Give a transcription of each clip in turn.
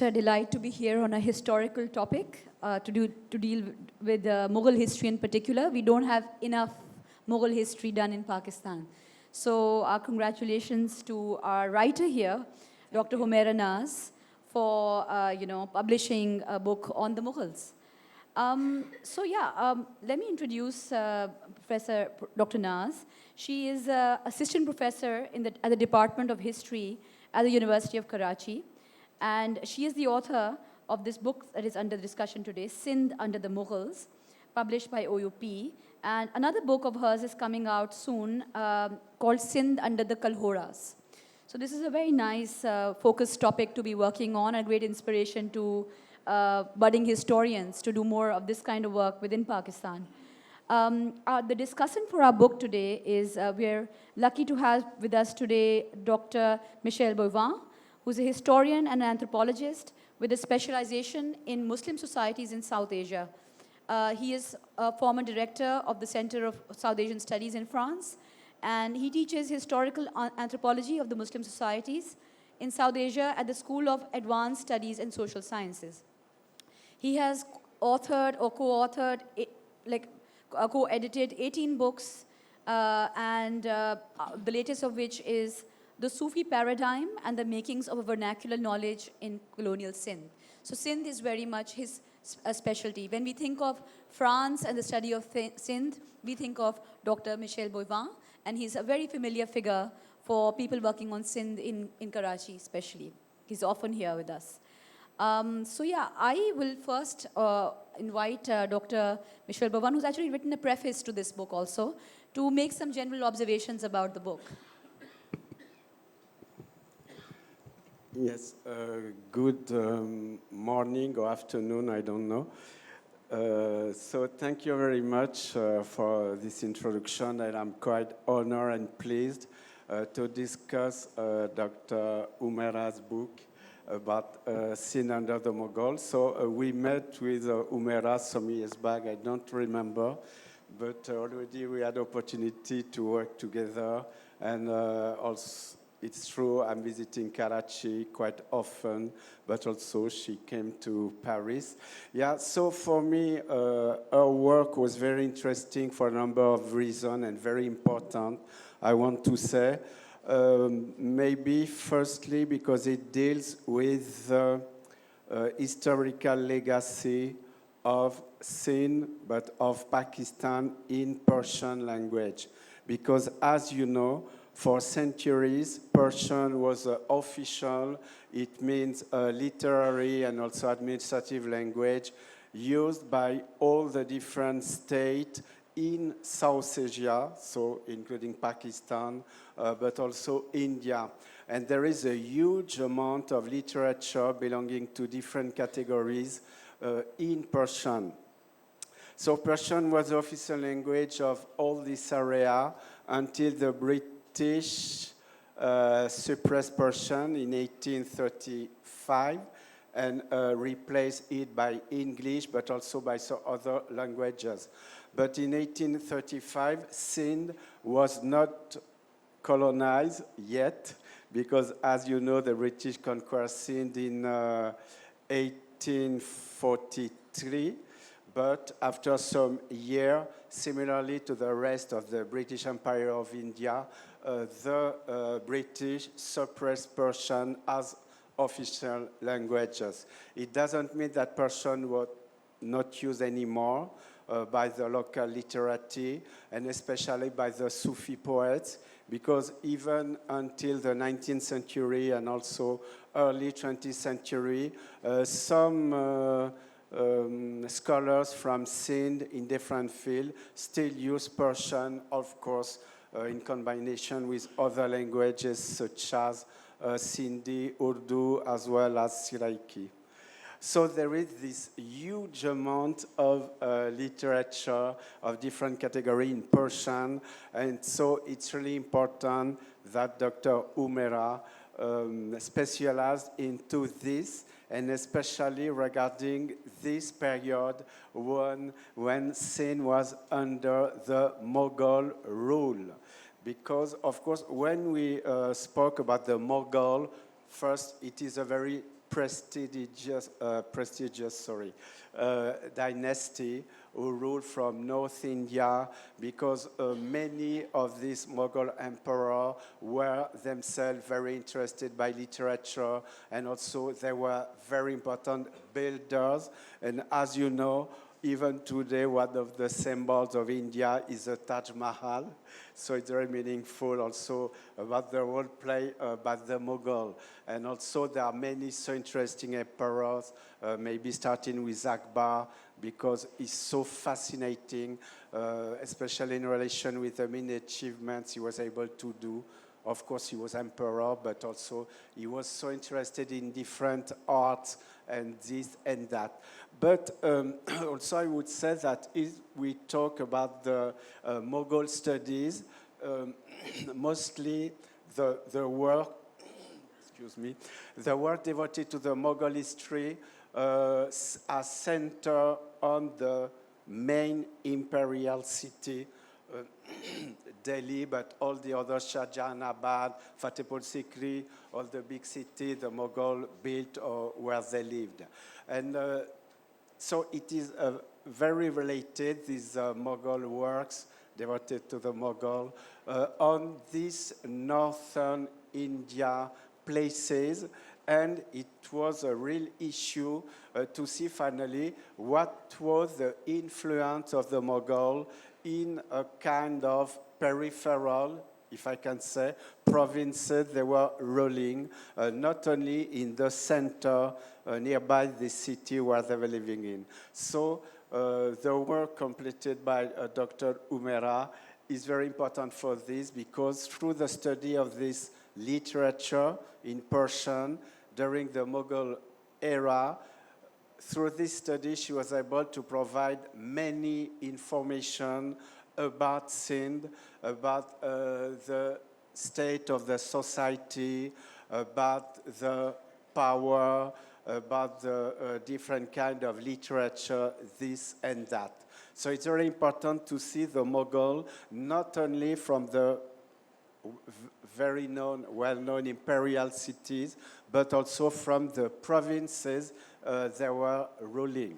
great delight to be here on a historical topic to deal with Mughal history in particular. We don't have enough Mughal history done in Pakistan. So our congratulations to our writer here, Dr. Humera Naz, for publishing a book on the Mughals. Let me introduce Professor Dr. Naz. She is assistant professor at the Department of History at the University of Karachi. And she is the author of this book that is under discussion today, Sindh Under the Mughals, published by OUP. And another book of hers is coming out soon called Sindh Under the Kalhoras. So this is a very nice focused topic to be working on, a great inspiration to budding historians to do more of this kind of work within Pakistan. The discussion for our book today is we're lucky to have with us today Dr. Michel Boivin, who's a historian and an anthropologist with a specialization in Muslim societies in South Asia. He is a former director of the Center of South Asian Studies in France, and he teaches historical anthropology of the Muslim societies in South Asia at the School of Advanced Studies and Social Sciences. He has authored or co-authored, co-edited 18 books, and the latest of which is The Sufi Paradigm and the Makings of a Vernacular Knowledge in Colonial Sindh. So Sindh is very much his specialty. When we think of France and the study of Sindh, we think of Dr. Michel Boivin, and he's a very familiar figure for people working on Sindh in Karachi especially. He's often here with us. I will first invite Dr. Michel Boivin, who's actually written a preface to this book also, to make some general observations about the book. Yes, good morning or afternoon, I don't know. So thank you very much for this introduction, and I'm quite honored and pleased to discuss Dr. Humera's book about Sindh Under the Mughals. So we met with Humera some years back, I don't remember, but already we had opportunity to work together, and also it's true, I'm visiting Karachi quite often, but also she came to Paris. Yeah, so for me, her work was very interesting for a number of reasons and very important, I want to say. Maybe firstly because it deals with the historical legacy of Sindh, but of Pakistan in Persian language. Because as you know, for centuries, Persian was official. It means a literary and also administrative language used by all the different states in South Asia, so including Pakistan, but also India. And there is a huge amount of literature belonging to different categories in Persian. So Persian was the official language of all this area until the British suppressed Persian in 1835 and replaced it by English, but also by some other languages. But in 1835, Sindh was not colonized yet, because as you know, the British conquered Sindh in 1843. But after some years, similarly to the rest of the British Empire of India, the British suppressed Persian as official languages. It doesn't mean that Persian was not used anymore by the local literati, and especially by the Sufi poets, because even until the 19th century and also early 20th century, some scholars from Sindh in different fields still use Persian, of course, in combination with other languages such as Sindhi, Urdu, as well as Siraiki. So there is this huge amount of literature of different categories in Persian, and so it's really important that Dr. Humera specialized into this, and especially regarding this period when Sindh was under the Mughal rule. Because, of course, when we spoke about the Mughal, first, it is a very prestigious dynasty who ruled from North India, because many of these Mughal emperors were themselves very interested by literature, and also they were very important builders. And as you know, even today, one of the symbols of India is the Taj Mahal. So it's very meaningful also about the role played by the Mughal. And also there are many so interesting emperors, maybe starting with Akbar, because it's so fascinating, especially in relation with the many achievements he was able to do. Of course, he was emperor, but also he was so interested in different arts and this and that. But also I would say that if we talk about the Mughal studies, mostly the work, the work devoted to the Mughal history are centered on the main imperial city, Delhi, but all the other Shahjahanabad, Fatehpur Sikri, all the big cities the Mughal built or where they lived. And so it is very related, these Mughal works devoted to the Mughal, on these northern India places. And it was a real issue to see finally what was the influence of the Mughal in a kind of peripheral, if I can say, provinces they were ruling, not only in the center, nearby the city where they were living in. So the work completed by Dr. Humera is very important for this, because through the study of this literature in Persian during the Mughal era, through this study, she was able to provide many information about Sindh, about the state of the society, about the power, about the different kind of literature, this and that. So it's very important to see the Mughal not only from the very known, well-known imperial cities, but also from the provinces they were ruling.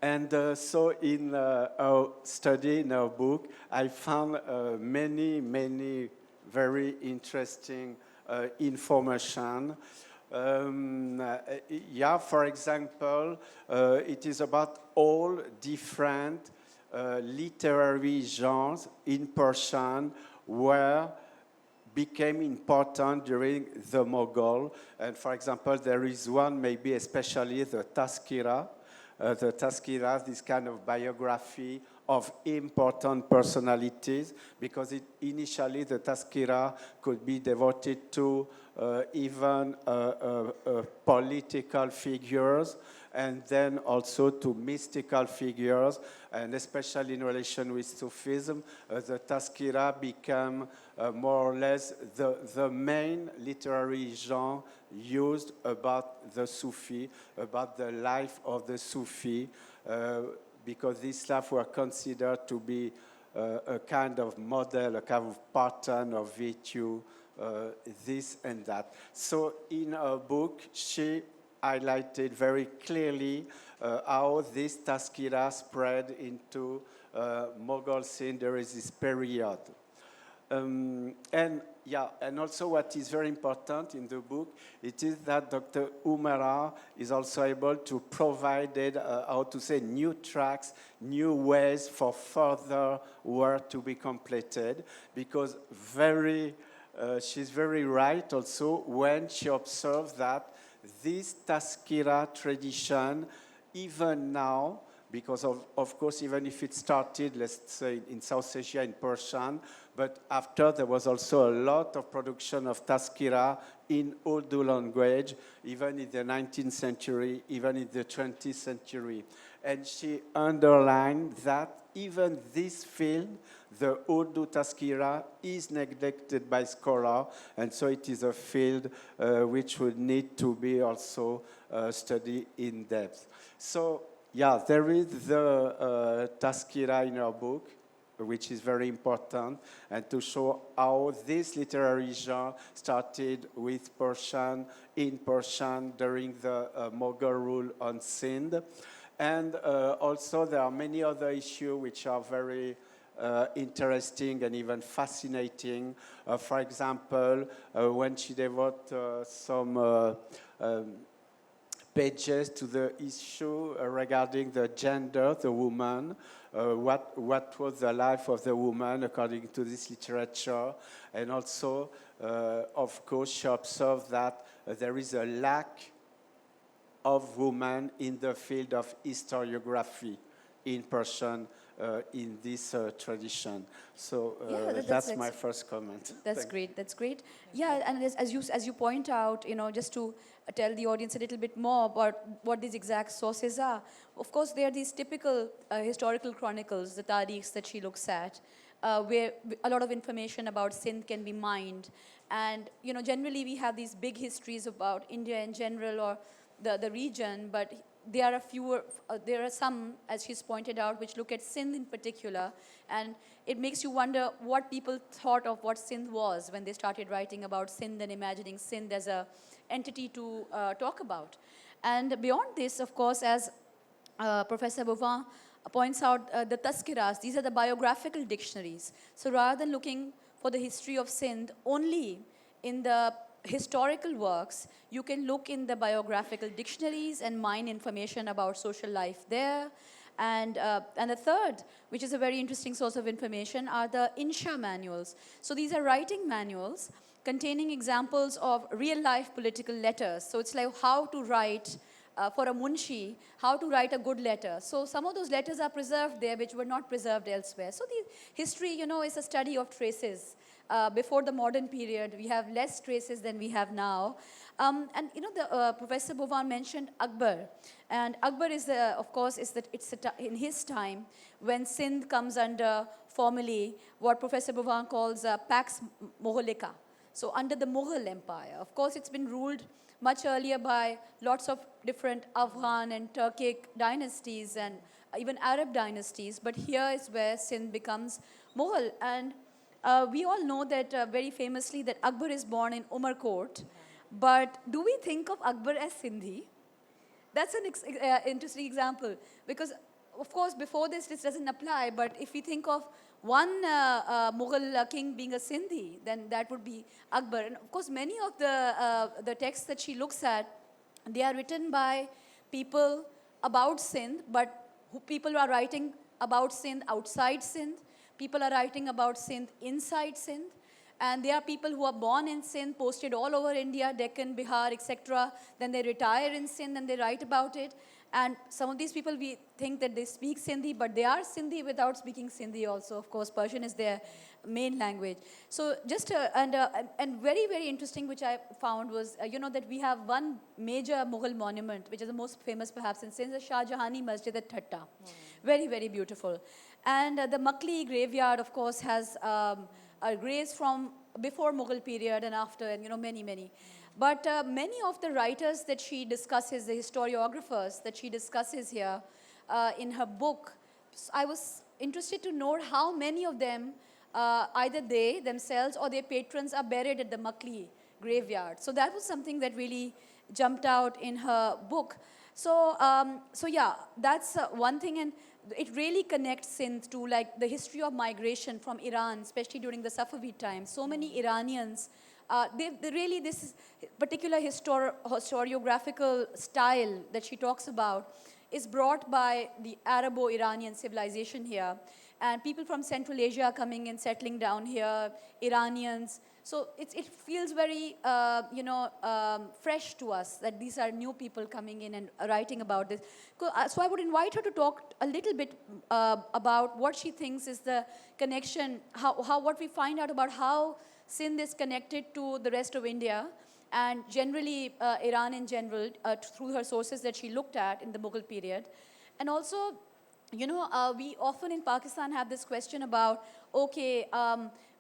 And so in our study, in our book, I found many very interesting information. For example, it is about all different literary genres in Persian where became important during the Mughal. And for example, there is one, maybe especially the Tazkira. The Tazkira, this kind of biography of important personalities, because initially the Tazkira could be devoted to even political figures, and then also to mystical figures, and especially in relation with Sufism, the Tazkira became more or less the main literary genre used about the Sufi, about the life of the Sufi, because these stuff were considered to be a kind of model, a kind of pattern of virtue, this and that. So in her book, she highlighted very clearly how this Tazkira spread into Mughal Sindh during this period. And also what is very important in the book, it is that Dr. Humera is also able to provide, new tracks, new ways for further work to be completed, because she's very right also when she observes that this Tazkira tradition, even now, because of course, even if it started, let's say, in South Asia in Persian, but after there was also a lot of production of Tazkira in Urdu language, even in the 19th century, even in the 20th century. And she underlined that even this field, the Urdu Tazkira, is neglected by scholars, and so it is a field which would need to be also studied in depth. So, there is the Tazkira in our book. which is very important, and to show how this literary genre started with Persian, in Persian, during the Mughal rule on Sindh. And also there are many other issues which are very interesting and even fascinating. For example, when she devoted some pages to the issue regarding the gender, the woman, what was the life of the woman according to this literature, and also, of course, she observed that there is a lack of women in the field of historiography in Persian in this tradition. So that's my first comment. That's great. That's great. Yeah, and as you point out, just to tell the audience a little bit more about what these exact sources are. Of course, they are these typical historical chronicles, the tarikhs that she looks at, where a lot of information about Sindh can be mined. And generally we have these big histories about India in general or the region, but there are some, as she's pointed out, which look at Sindh in particular, and it makes you wonder what people thought of what Sindh was when they started writing about Sindh and imagining Sindh as a entity to talk about. And beyond this, of course, as Professor Boivin points out, the Tazkiras, these are the biographical dictionaries. So rather than looking for the history of Sindh only in the historical works, you can look in the biographical dictionaries and mine information about social life there. And the third, which is a very interesting source of information, are the Insha manuals. So these are writing manuals containing examples of real-life political letters. So it's like how to write, for a munshi, how to write a good letter. So some of those letters are preserved there, which were not preserved elsewhere. So the history, is a study of traces. Before the modern period, we have less traces than we have now. Professor Boivin mentioned Akbar. And Akbar is, of course, in his time when Sindh comes under formally what Professor Boivin calls Pax Mogholika. So under the Mughal Empire. Of course, it's been ruled much earlier by lots of different Afghan and Turkic dynasties and even Arab dynasties. But here is where Sindh becomes Mughal. And we all know that very famously that Akbar is born in Umarkot. But do we think of Akbar as Sindhi? That's an interesting example. Because, of course, before this doesn't apply. But if we think of one Mughal king being a Sindhi, then that would be Akbar. And, of course, many of the texts that she looks at, they are written by people about Sindh, but people are writing about Sindh outside Sindh. People are writing about Sindh inside Sindh. And there are people who are born in Sindh, posted all over India, Deccan, Bihar, etc. Then they retire in Sindh and they write about it. And some of these people, we think that they speak Sindhi, but they are Sindhi without speaking Sindhi also. Of course, Persian is their main language. So just, and very, very interesting, which I found was, that we have one major Mughal monument, which is the most famous perhaps in Sindh, the Shah Jahani Masjid at Thatta. Very, very beautiful. And the Makli graveyard, of course, has graves from before Mughal period and after, and many, many. But many of the writers that she discusses, the historiographers that she discusses here in her book, I was interested to note how many of them, either they themselves or their patrons, are buried at the Makli graveyard. So that was something that really jumped out in her book. So yeah, that's one thing. And it really connects Sindh to like the history of migration from Iran, especially during the Safavid time. So many Iranians, they really, this particular historiographical style that she talks about is brought by the Arabo-Iranian civilization here. And people from Central Asia are coming and settling down here, Iranians. So it feels very, fresh to us that these are new people coming in and writing about this. So I would invite her to talk a little bit about what she thinks is the connection, what we find out about how Sindh is connected to the rest of India and generally Iran in general through her sources that she looked at in the Mughal period. And also, we often in Pakistan have this question about,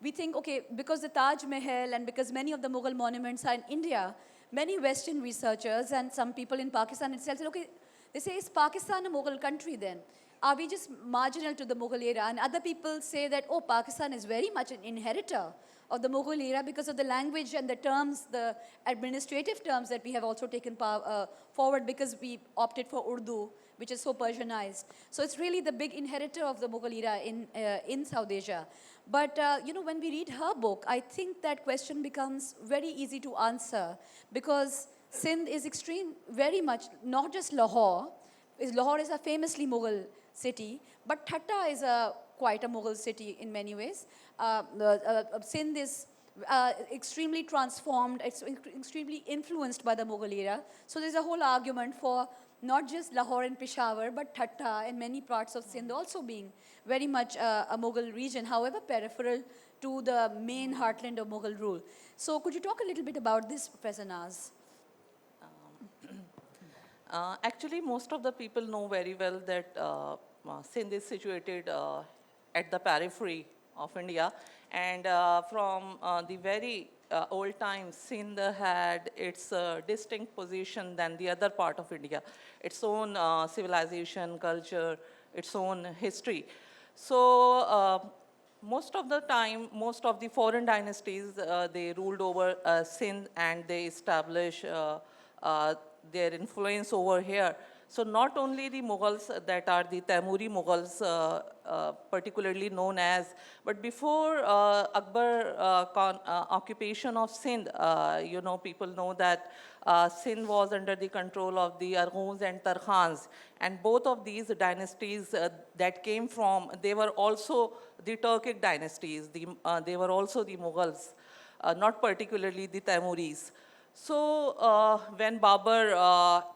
we think, because the Taj Mahal and because many of the Mughal monuments are in India, many Western researchers and some people in Pakistan itself say, they say, is Pakistan a Mughal country then? are we just marginal to the Mughal era? And other people say that, oh, Pakistan is very much an inheritor of the Mughal era because of the language and the terms, the administrative terms that we have also taken forward because we opted for Urdu, which is so Persianized. So it's really the big inheritor of the Mughal era in South Asia. But, when we read her book, I think that question becomes very easy to answer because Sindh is very much, not just Lahore. Lahore is a famously Mughal city, but Thatta is quite a Mughal city in many ways. Sindh is extremely transformed, it's extremely influenced by the Mughal era. So there's a whole argument for not just Lahore and Peshawar, but Thatta and many parts of Sindh also being very much a Mughal region, however peripheral to the main heartland of Mughal rule. So could you talk a little bit about this, Professor Naz? Actually, most of the people know very well that Sindh is situated at the periphery of India. And from the very old times, Sindh had its distinct position than the other part of India, its own civilization, culture, its own history. So most of the time, most of the foreign dynasties, they ruled over Sindh and they established their influence over here. So not only the Mughals that are the Taimuri Mughals, particularly known as, but before Akbar occupation of Sindh, people know that Sindh was under the control of the Arghuns and Tarkhans. And both of these dynasties that came from, they were also the Turkic dynasties. They were also the Mughals, not particularly the Taimuris. So when Babur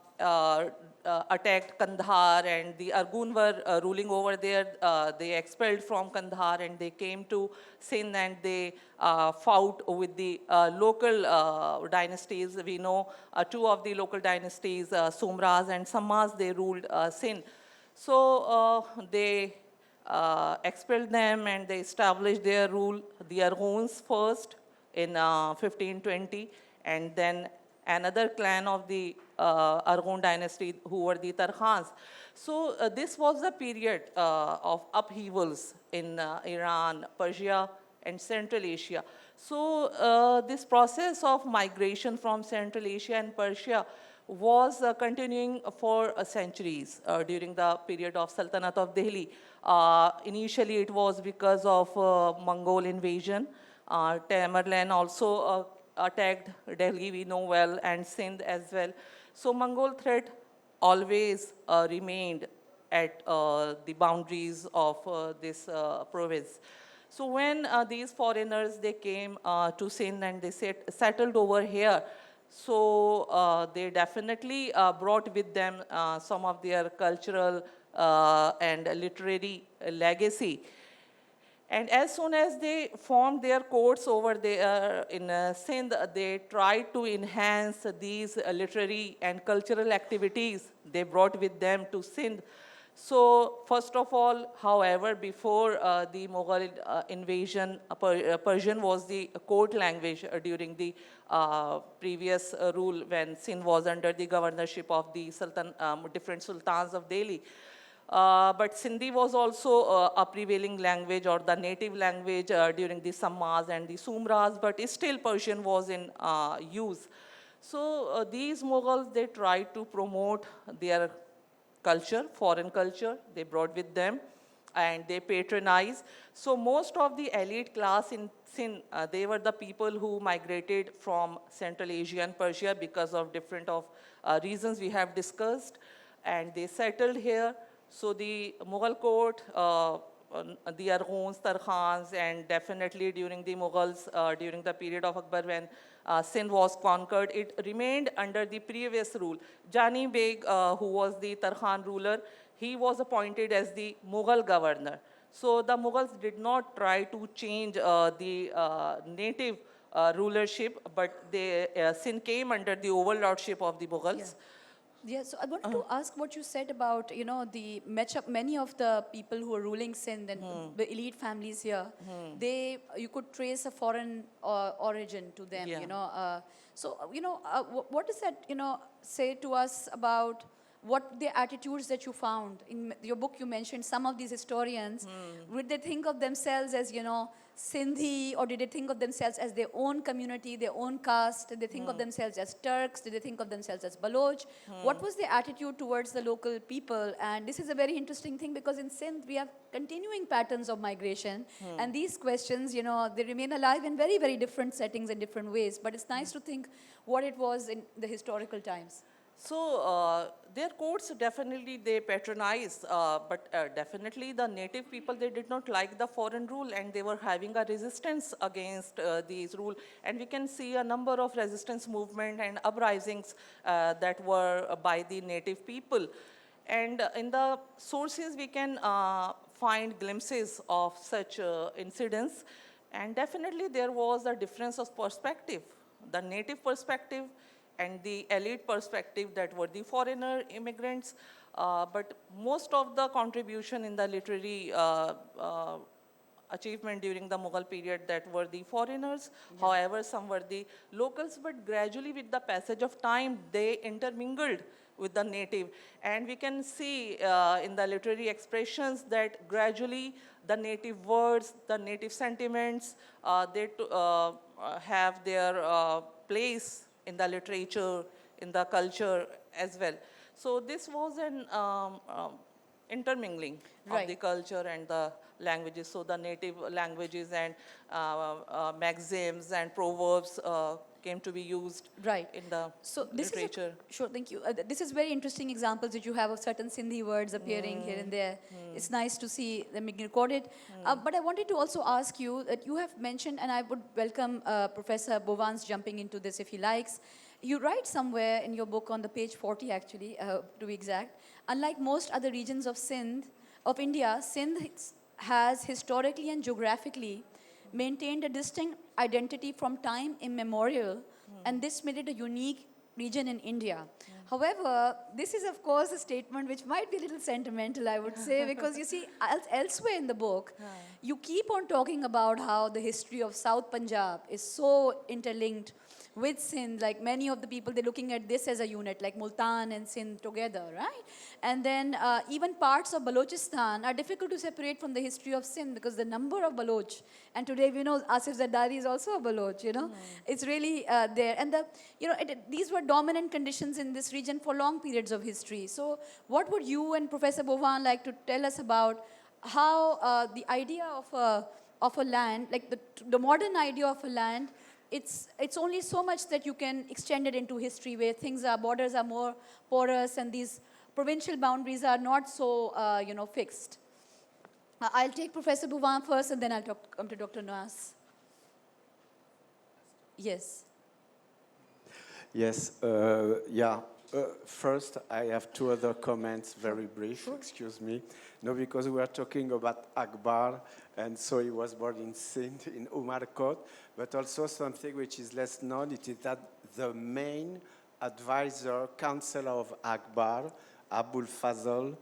attacked Kandahar and the Arghun were ruling over there, they expelled from Kandahar and they came to Sindh and they fought with the local dynasties. We know two of the local dynasties, Sumras and Sammas, they ruled Sindh. So they expelled them and they established their rule, the Arghuns first in 1520, and then another clan of the Arghun dynasty who were the Tarkhans. So this was the period of upheavals in Iran, Persia, and Central Asia. So this process of migration from Central Asia and Persia was continuing for centuries during the period of Sultanate of Delhi. Initially, it was because of Mongol invasion. Tamerlane also attacked Delhi, we know well, and Sindh as well. So Mongol threat always remained at the boundaries of this province. So when these foreigners, they came to Sindh and they settled over here, so they definitely brought with them some of their cultural and literary legacy. And as soon as they formed their courts over there in Sindh, they tried to enhance these literary and cultural activities they brought with them to Sindh. So first of all, however, before the Mughal invasion, Persian was the court language during the previous rule when Sindh was under the governorship of the different sultans of Delhi. But Sindhi was also a prevailing language or the native language during the Sammas and the Sumras, but still Persian was in use. So these Mughals, they tried to promote their culture, foreign culture, they brought with them, and they patronized. So most of the elite class in Sindh, they were the people who migrated from Central Asia and Persia because of different reasons we have discussed, and they settled here. So the Mughal court, the Arghuns, Tarkhans, and definitely during the Mughals, during the period of Akbar when Sindh was conquered, it remained under the previous rule. Jani Beg, who was the Tarkhan ruler, he was appointed as the Mughal governor. So the Mughals did not try to change the native rulership, but Sindh came under the overlordship of the Mughals. Yeah. Yeah, so I wanted to ask what you said about, the matchup. Many of the people who are ruling Sindh and the elite families here, you could trace a foreign origin to them, Yeah. So, what does that, say to us about what the attitudes that you found. In your book, you mentioned some of these historians. Would they think of themselves as, Sindhi, or did they think of themselves as their own community, their own caste? Did they think of themselves as Turks? Did they think of themselves as Baloch? What was their attitude towards the local people? And this is a very interesting thing, because in Sindh, we have continuing patterns of migration. And these questions, they remain alive in very, very different settings and different ways. But it's nice to think what it was in the historical times. So their courts definitely they patronize, but definitely the native people, they did not like the foreign rule, and they were having a resistance against these rule. And we can see a number of resistance movement and uprisings that were by the native people. And in the sources we can find glimpses of such incidents. And definitely there was a difference of perspective. The native perspective and the elite perspective, that were the foreigner immigrants. But most of the contribution in the literary achievement during the Mughal period, that were the foreigners. However, some were the locals, but gradually with the passage of time, they intermingled with the native. And we can see in the literary expressions that gradually the native words, the native sentiments, they have their place in the literature, in the culture as well. So this was an intermingling of the culture and the languages. So the native languages and maxims and proverbs came to be used in the literature. Sure, thank you. This is very interesting examples that you have of certain Sindhi words appearing here and there. It's nice to see them being recorded. But I wanted to also ask you that you have mentioned, and I would welcome Professor Boivin's jumping into this if he likes. You write somewhere in your book, on the page 40 actually, to be exact, unlike most other regions of India, Sindh has historically and geographically maintained a distinct identity from time immemorial, and this made it a unique region in India. However, this is of course a statement which might be a little sentimental, I would say, because you see, elsewhere in the book, you keep on talking about how the history of South Punjab is so interlinked with Sindh. Like many of the people, they're looking at this as a unit, like Multan and Sindh together, right? And then even parts of Balochistan are difficult to separate from the history of Sindh, because the number of Baloch, and today we know Asif Zardari is also a Baloch, it's really there. And these were dominant conditions in this region for long periods of history. So what would you and Professor Boivin like to tell us about how the idea of a land, like the modern idea of a land, it's only so much that you can extend it into history, where borders are more porous, and these provincial boundaries are not so, fixed. I'll take Professor Boivin first, and then I'll come to Dr. Nas. Yes. Yes, first, I have two other comments, very brief, excuse me. No, because we are talking about Akbar, and so he was born in Sindh, in Umarkot, but also something which is less known, it is that the main advisor, counselor of Akbar, Abul Fazl,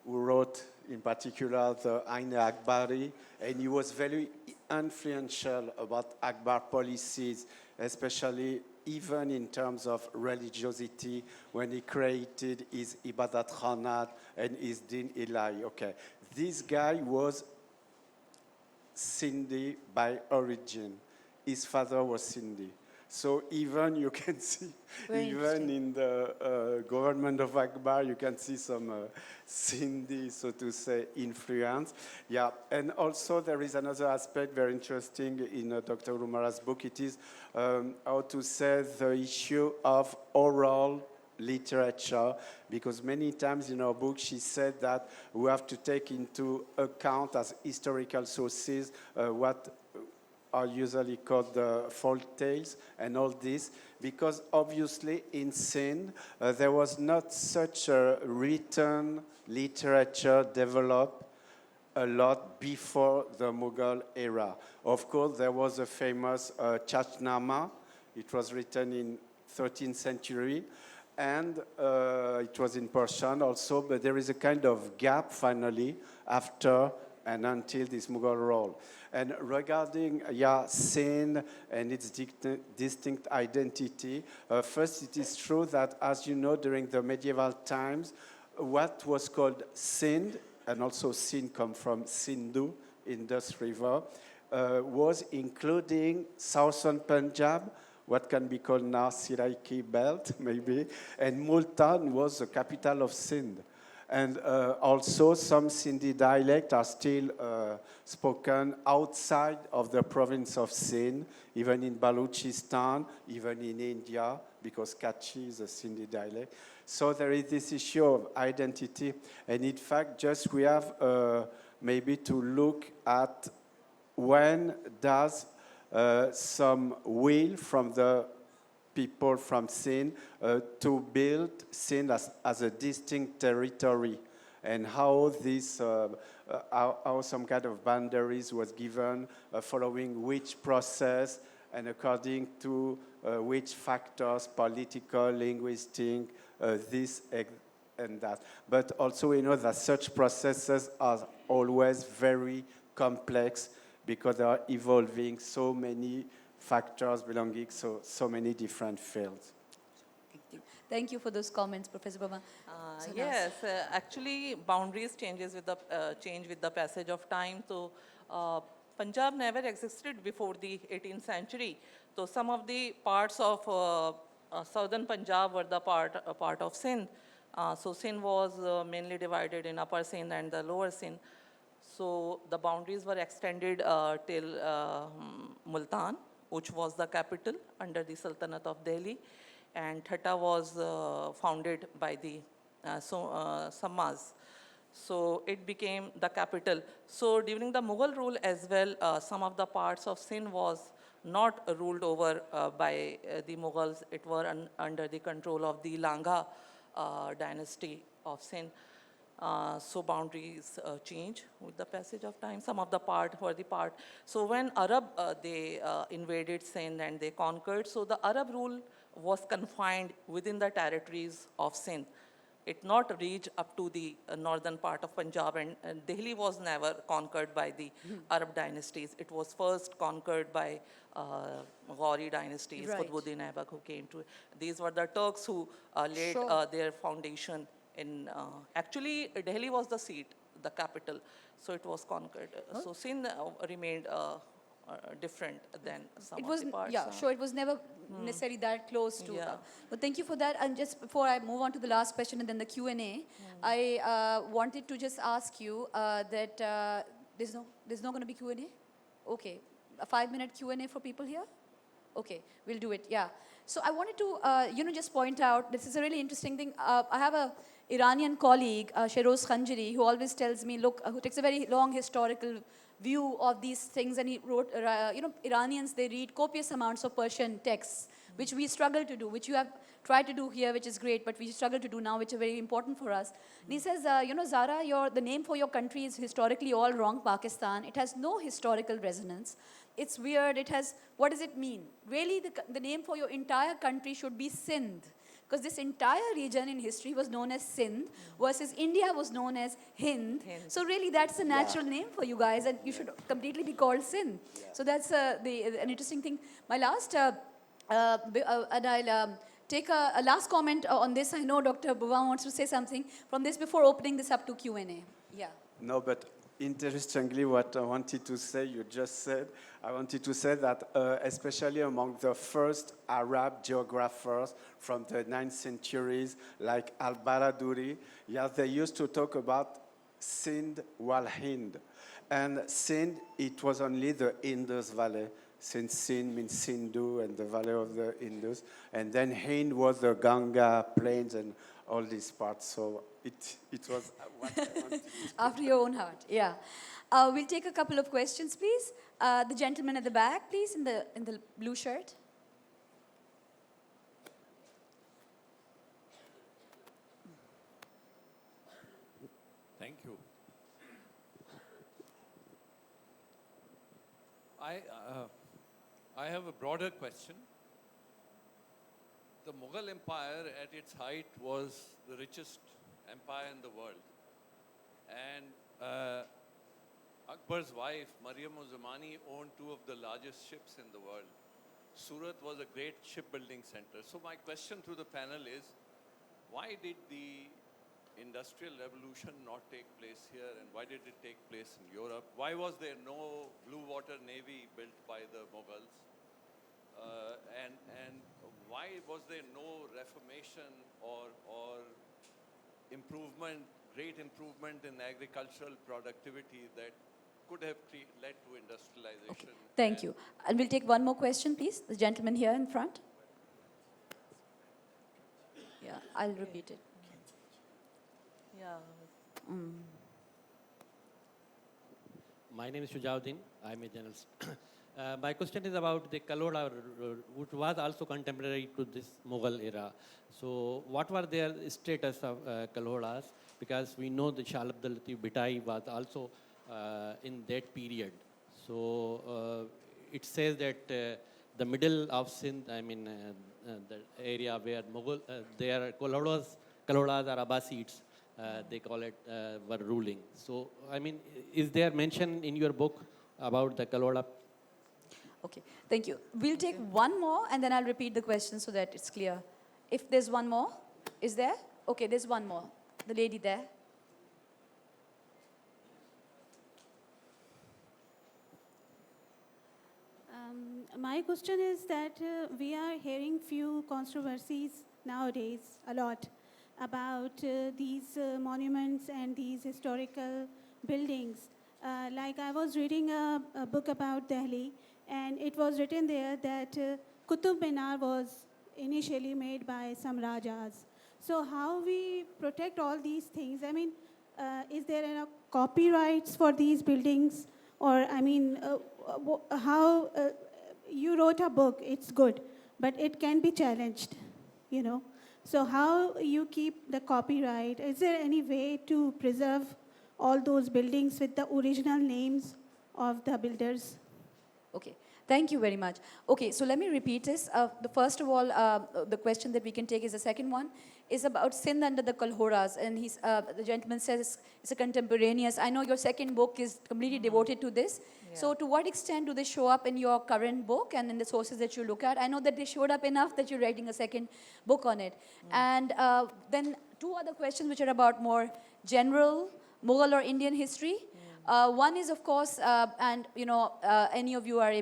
who wrote in particular the Ain Akbari, and he was very influential about Akbar policies, especially even in terms of religiosity, when he created his Ibadat Khanat and his Din Ilahi. Okay, this guy was Sindhi by origin. His father was Sindhi. So even you can see, even in the government of Akbar, you can see some Sindhi, so to say, influence. Yeah, and also there is another aspect very interesting in Dr. Humera's book. It is how to say the issue of oral literature, because many times in our book she said that we have to take into account as historical sources what are usually called the folk tales and all this, because obviously in Sindh there was not such a written literature developed a lot before the Mughal era. Of course, there was a famous Chachnama. It was written in 13th century, and it was in Persian also, but there is a kind of gap finally after and until this Mughal rule. And regarding Sindh and its distinct identity, first it is true that, as you know, during the medieval times, what was called Sindh, and also Sindh come from Sindhu, Indus River, was including southern Punjab, what can be called now Siraiki Belt, maybe, and Multan was the capital of Sindh. And also some Sindhi dialects are still spoken outside of the province of Sindh, even in Balochistan, even in India, because Kutchi is a Sindhi dialect. So there is this issue of identity. And in fact, just we have maybe to look at when does some will from the people from Sindh to build Sindh as a distinct territory, and how this, how some kind of boundaries was given, following which process, and according to which factors, political, linguistic, this and that. But also we know that such processes are always very complex because they are evolving so many factors belonging so many different fields. Thank you for those comments, Professor Boivin. So Yes, actually boundaries changes with the change with the passage of time. So Punjab never existed before the 18th century. So some of the parts of southern Punjab were the part of Sindh. So Sindh was mainly divided in Upper Sindh and the Lower Sindh. So the boundaries were extended till Multan, which was the capital under the Sultanate of Delhi, and Thatta was founded by the Sammas. So it became the capital. So during the Mughal rule as well, some of the parts of Sindh was not ruled over by the Mughals. It were under the control of the Langa dynasty of Sindh. So boundaries change with the passage of time. Some of the part were the part. So when Arab, they invaded Sindh and they conquered, so the Arab rule was confined within the territories of Sindh. It not reached up to the northern part of Punjab, and Delhi was never conquered by the Arab dynasties. It was first conquered by Ghauri dynasties, Right. Qutbuddin Aibak, who came to. These were the Turks who laid Sure. their foundation in. Actually, Delhi was the seat, the capital, so it was conquered. So Sindh remained different than some It of was, the parts. yeah, sure, it was never necessarily that close to. Yeah. But thank you for that. And just before I move on to the last question and then the Q&A, I wanted to just ask you that there's no going to be Q&A? Okay, a 5-minute Q&A for people here? Okay, we'll do it, yeah. So I wanted to, just point out, this is a really interesting thing. I have a Iranian colleague, Sheroz Khanjiri, who always tells me, look, who takes a very long historical view of these things, and he wrote, Iranians, they read copious amounts of Persian texts, which we struggle to do, which you have tried to do here, which is great, but we struggle to do now, which are very important for us. And he says, Zahra, the name for your country is historically all wrong, Pakistan. It has no historical resonance. It's weird. It has, what does it mean? Really, the name for your entire country should be Sindh, because this entire region in history was known as Sindh, versus India was known as Hind. So really, that's a natural name for you guys, and you should completely be called Sindh. So that's an interesting thing. My last, and I'll take a last comment on this. I know Dr. Boivin wants to say something from this before opening this up to Q&A. Yeah. No, but interestingly, what I wanted to say, you just said, I wanted to say that especially among the first Arab geographers from the 9th centuries, like Al-Baraduri, they used to talk about Sindh wal Hind. And Sindh, it was only the Indus Valley, since Sindh means Sindhu and the valley of the Indus. And then Hind was the Ganga plains and all these parts. So it was what I wanted to say. After your own heart, yeah. We'll take a couple of questions, please. The gentleman at the back, please, in the blue shirt. Thank you. I have a broader question. The Mughal Empire at its height was the richest empire in the world. And Akbar's wife, Mariam-uz-Zamani, owned two of the largest ships in the world. Surat was a great shipbuilding center. So my question to the panel is, why did the Industrial Revolution not take place here, and why did it take place in Europe? Why was there no blue water navy built by the Mughals? And why was there no reformation or improvement, great improvement in agricultural productivity that could have led to industrialization? Thank you. And we'll take one more question, please. The gentleman here in front. Yeah, I'll repeat it. Yeah. My name is Shujauddin. I'm a journalist. My question is about the Kaloda, which was also contemporary to this Mughal era. So what were their status of Kalodas? Because we know the Shah Abdul Latif Bhitai was also in that period. So it says that the middle of Sindh, I mean the area where Mughal, their Kalodas are Abbasids, they call it, were ruling. So, I mean, is there mention in your book about the Kaloda? Okay, thank you. We'll take one more and then I'll repeat the question so that it's clear. If there's one more, is there? Okay, there's one more. The lady there. My question is that we are hearing few controversies nowadays, a lot, about these monuments and these historical buildings. Like I was reading a book about Delhi, and it was written there that Qutub Minar was initially made by some Rajas. So how we protect all these things? I mean, is there enough copyrights for these buildings? Or, I mean, how you wrote a book, it's good, but it can be challenged, you know. So how you keep the copyright? Is there any way to preserve all those buildings with the original names of the builders? Okay, thank you very much. Okay, so let me repeat this. The first of all, the question that we can take is the second one, is about Sindh under the Kalhoras. And the gentleman says it's a contemporaneous. I know your second book is completely devoted to this. Yeah. So to what extent do they show up in your current book and in the sources that you look at? I know that they showed up enough that you're writing a second book on it. And then two other questions which are about more general Mughal or Indian history. One is, of course, and you know, any of you are,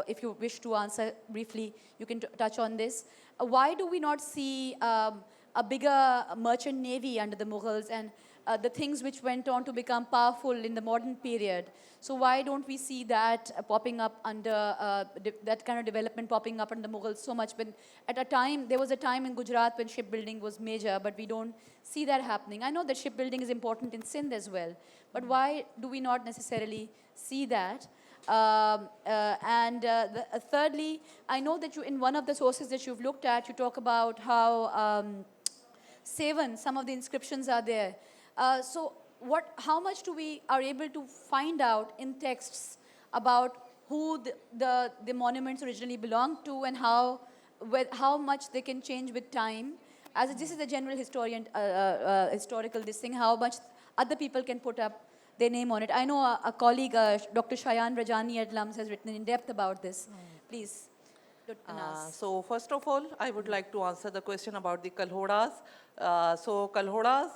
if you wish to answer briefly, you can touch on this. Why do we not see a bigger merchant navy under the Mughals and the things which went on to become powerful in the modern period? So why don't we see that popping up under, that kind of development popping up under the Mughals so much? When at a time, there was a time in Gujarat when shipbuilding was major, but we don't see that happening. I know that shipbuilding is important in Sindh as well, but why do we not necessarily see that? Thirdly, I know that you, in one of the sources that you've looked at, you talk about how Sevan, some of the inscriptions are there. So how much do we are able to find out in texts about who the monuments originally belonged to and how much they can change with time? As this is a general historical this thing, how much other people can put up their name on it. I know a colleague, Dr. Shayan Rajani at LUMS, has written in depth about this. Please, Dr. Naz. So first of all, I would like to answer the question about the Kalhodas. So Kalhodas,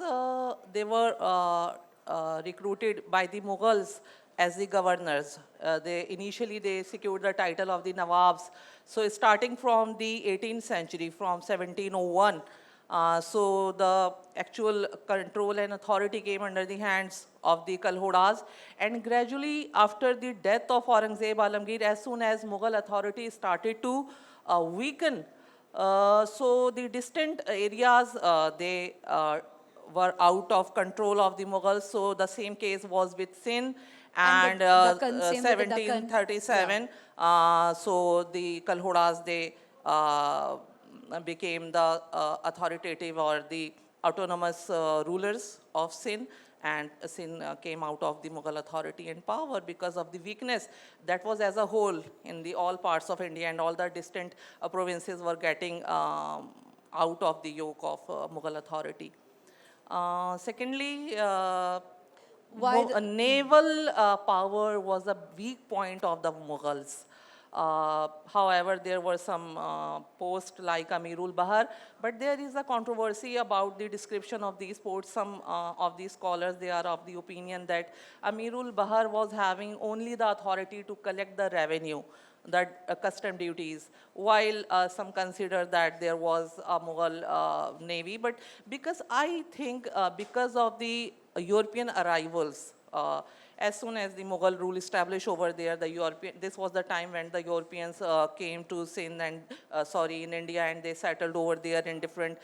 they were recruited by the Mughals as the governors. Initially they secured the title of the Nawabs. So starting from the 18th century, from 1701, so the actual control and authority came under the hands of the Kalhodas, and gradually after the death of Aurangzeb Alamgir, as soon as Mughal authority started to weaken, so the distant areas, they were out of control of the Mughals. So the same case was with Sindh, and Deccan, same with the Deccan. 1737, so the Kalhodas, they became the authoritative or the autonomous rulers of Sindh, and Sindh came out of the Mughal authority and power because of the weakness that was as a whole in the all parts of India, and all the distant provinces were getting out of the yoke of Mughal authority. Secondly, Why the- naval power was a weak point of the Mughals. However, there were some posts like Amirul Bahar, but there is a controversy about the description of these ports. Some of these scholars, they are of the opinion that Amirul Bahar was having only the authority to collect the revenue, that custom duties, while some consider that there was a Mughal navy. But because I think because of the European arrivals, as soon as the Mughal rule established over there, this was the time when the Europeans came to Sindh and, in India, and they settled over there in different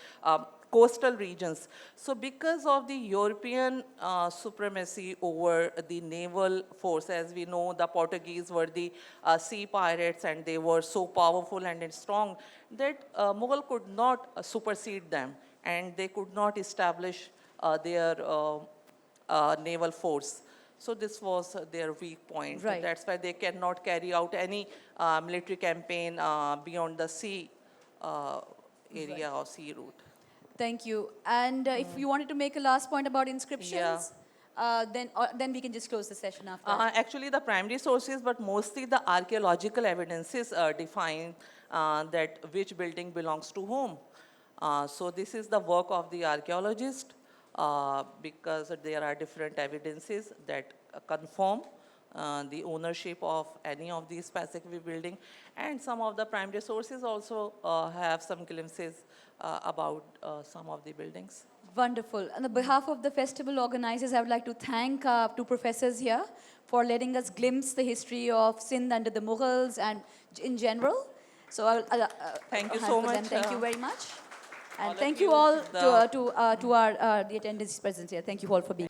coastal regions. So because of the European supremacy over the naval force, as we know, the Portuguese were the sea pirates, and they were so powerful and strong that Mughal could not supersede them, and they could not establish their naval force. So this was their weak point. Right. That's why they cannot carry out any military campaign beyond the sea area or sea route. Thank you. And if you wanted to make a last point about inscriptions, then we can just close the session after. Actually, the primary sources, but mostly the archaeological evidences define that which building belongs to whom. So this is the work of the archaeologist, because there are different evidences that confirm the ownership of any of these specific building, and some of the primary sources also have some glimpses about some of the buildings. Wonderful. On the behalf of the festival organizers, I would like to thank two professors here for letting us glimpse the history of Sindh under the Mughals and in general. So I'll Thank you hand so for them. much, Thank you very much. all And of thank you you, all the- to our the attendees present here. Thank you all for being